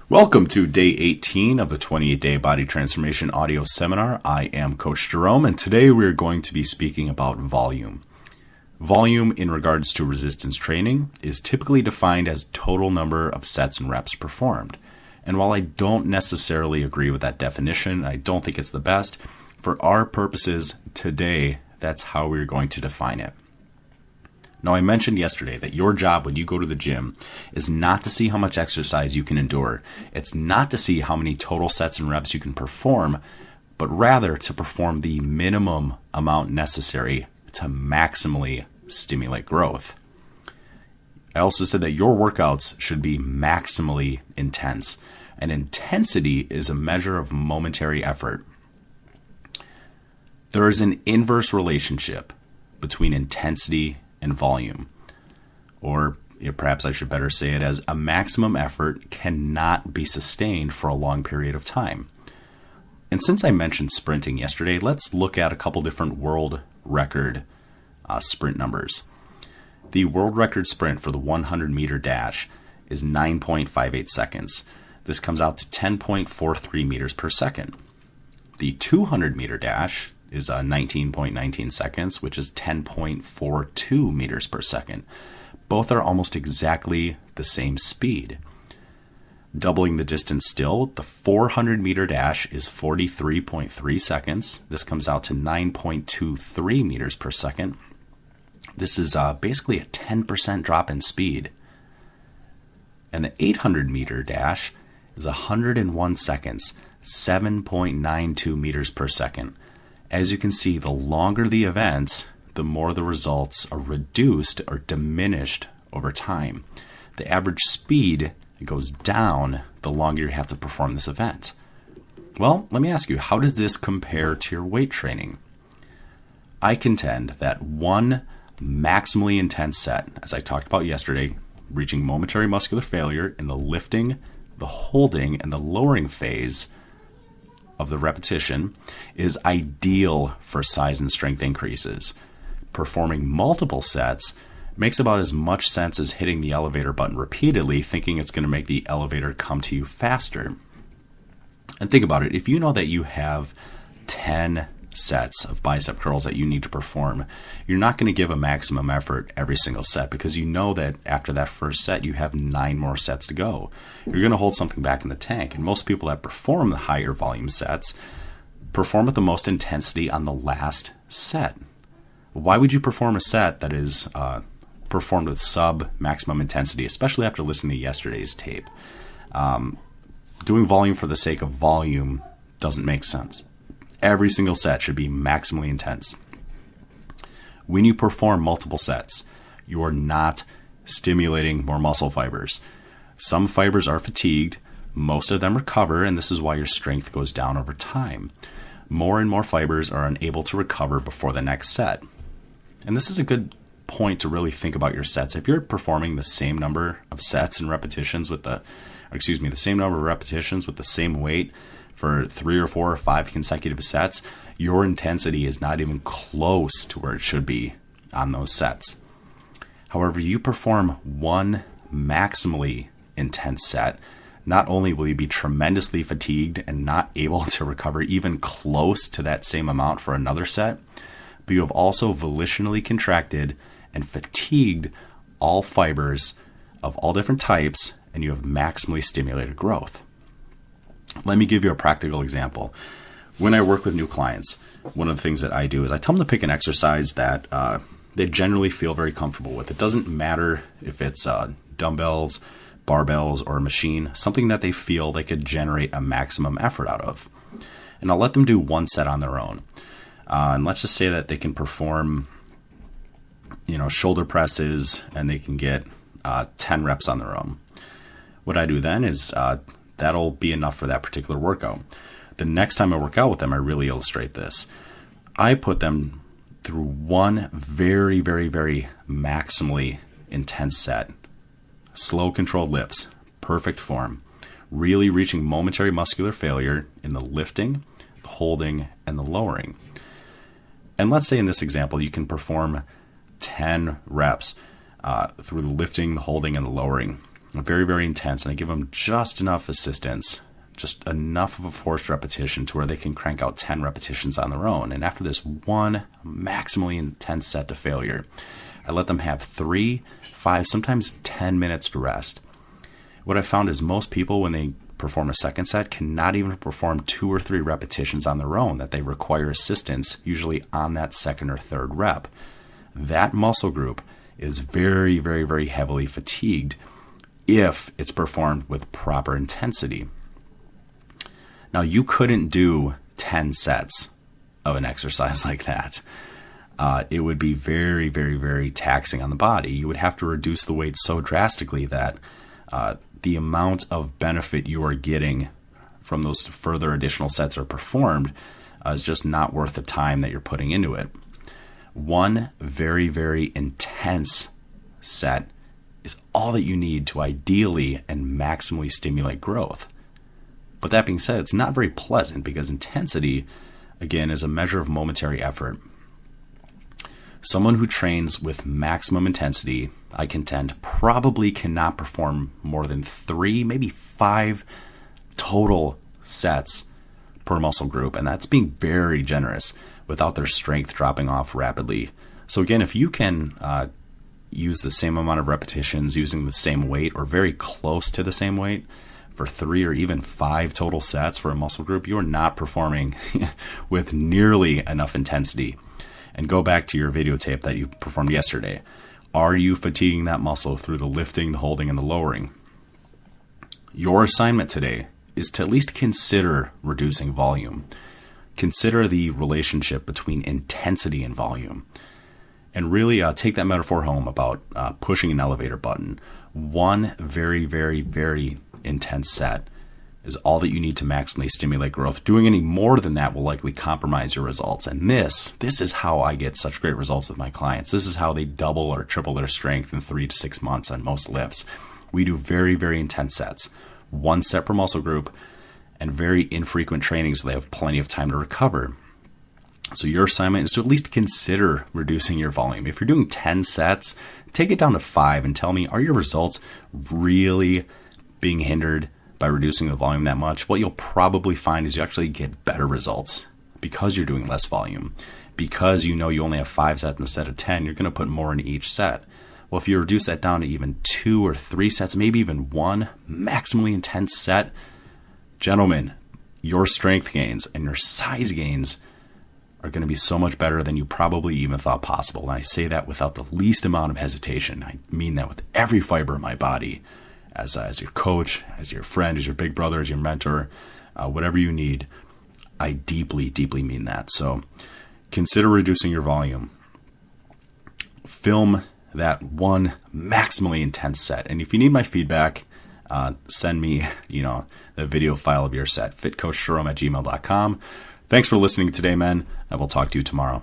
Welcome to day 18 of the 28-day body transformation audio seminar. I am Coach Jerome, and today we're going to be speaking about volume. Volume in regards to resistance training is typically defined as total number of sets and reps performed. And while I don't necessarily agree with that definition, I don't think it's the best, for our purposes today, that's how we're going to define it. Now, I mentioned yesterday that your job when you go to the gym is not to see how much exercise you can endure. It's not to see how many total sets and reps you can perform, but rather to perform the minimum amount necessary to maximally stimulate growth. I also said that your workouts should be maximally intense, and intensity is a measure of momentary effort. There is an inverse relationship between intensity and volume, or perhaps I should better say it as a maximum effort cannot be sustained for a long period of time. And since I mentioned sprinting yesterday, let's look at a couple different world record sprint numbers. The world record sprint for the 100 meter dash is 9.58 seconds. This comes out to 10.43 meters per second. The 200 meter dash is 19.19 seconds, which is 10.42 meters per second. Both are almost exactly the same speed. Doubling the distance still, the 400 meter dash is 43.3 seconds. This comes out to 9.23 meters per second. This is basically a 10% drop in speed. And the 800 meter dash is 101 seconds, 7.92 meters per second. As you can see, the longer the event, the more the results are reduced or diminished over time. The average speed goes down the longer you have to perform this event. Well, let me ask you, how does this compare to your weight training? I contend that one maximally intense set, as I talked about yesterday, reaching momentary muscular failure in the lifting, the holding, and the lowering phase of the repetition is ideal for size and strength increases. Performing multiple sets makes about as much sense as hitting the elevator button repeatedly, thinking it's going to make the elevator come to you faster. And think about it, if you know that you have 10 sets of bicep curls that you need to perform, you're not going to give a maximum effort every single set because you know that after that first set you have 9 more sets to go. You're going to hold something back in the tank, and most people that perform the higher volume sets perform with the most intensity on the last set. Why would you perform a set that is performed with sub maximum intensity, especially after listening to yesterday's tape? Doing volume for the sake of volume doesn't make sense. Every single set should be maximally intense. When you perform multiple sets, you are not stimulating more muscle fibers. Some fibers are fatigued, most of them recover, and this is why your strength goes down over time. More and more fibers are unable to recover before the next set. And this is a good point to really think about your sets. If you're performing the same number of sets and repetitions with the same number of repetitions with the same weight for 3 or 4 or 5 consecutive sets, your intensity is not even close to where it should be on those sets. However, you perform one maximally intense set, not only will you be tremendously fatigued and not able to recover even close to that same amount for another set, but you have also volitionally contracted and fatigued all fibers of all different types, and you have maximally stimulated growth. Let me give you a practical example. When I work with new clients, one of the things that I do is I tell them to pick an exercise that they generally feel very comfortable with. It doesn't matter if it's dumbbells, barbells, or a machine, something that they feel they could generate a maximum effort out of. And I'll let them do one set on their own. And let's just say that they can perform, shoulder presses, and they can get 10 reps on their own. What I do then is that'll be enough for that particular workout. The next time I work out with them, I really illustrate this. I put them through one very, very, very maximally intense set. Slow controlled lifts, perfect form, really reaching momentary muscular failure in the lifting, the holding, and the lowering. And let's say in this example, you can perform 10 reps through the lifting, the holding, and the lowering. very, very intense, and I give them just enough assistance, just enough of a forced repetition to where they can crank out 10 repetitions on their own. And after this one maximally intense set to failure, I let them have 3, 5, sometimes 10 minutes to rest. What I found is most people, when they perform a second set, cannot even perform 2 or 3 repetitions on their own, that they require assistance usually on that second or third rep. That muscle group is very, very, very heavily fatigued if it's performed with proper intensity. Now, you couldn't do 10 sets of an exercise like that. It would be very, very, very taxing on the body. You would have to reduce the weight so drastically that the amount of benefit you are getting from those further additional sets are performed is just not worth the time that you're putting into it. One very, very intense set is all that you need to ideally and maximally stimulate growth. But that being said, it's not very pleasant because intensity, again, is a measure of momentary effort. Someone who trains with maximum intensity, I contend, probably cannot perform more than 3, maybe 5 total sets per muscle group, and that's being very generous, without their strength dropping off rapidly. So again, if you can use the same amount of repetitions using the same weight or very close to the same weight for 3 or even 5 total sets for a muscle group, you are not performing with nearly enough intensity. And go back to your videotape that you performed yesterday. Are you fatiguing that muscle through the lifting, the holding, and the lowering? Your assignment today is to at least consider reducing volume. Consider the relationship between intensity and volume. And really take that metaphor home about pushing an elevator button. One very, very, very intense set is all that you need to maximally stimulate growth. Doing any more than that will likely compromise your results. And this is how I get such great results with my clients. This is how they double or triple their strength in 3 to 6 months on most lifts. We do very, very intense sets. 1 set per muscle group and very infrequent training so they have plenty of time to recover. So your assignment is to at least consider reducing your volume. If you're doing 10 sets, take it down to 5 and tell me, are your results really being hindered by reducing the volume that much? What you'll probably find is you actually get better results because you're doing less volume. Because you know you only have 5 sets instead of 10, you're going to put more in each set. Well, if you reduce that down to even 2 or 3 sets, maybe even 1 maximally intense set, gentlemen, your strength gains and your size gains are going to be so much better than you probably even thought possible. And I say that without the least amount of hesitation. I mean that with every fiber of my body. As your coach, as your friend, as your big brother, as your mentor, whatever you need, I deeply, deeply mean that. So consider reducing your volume. Film that 1 maximally intense set. And if you need my feedback, send me, the video file of your set, fitcoachjerome@gmail.com. Thanks for listening today, men. I will talk to you tomorrow.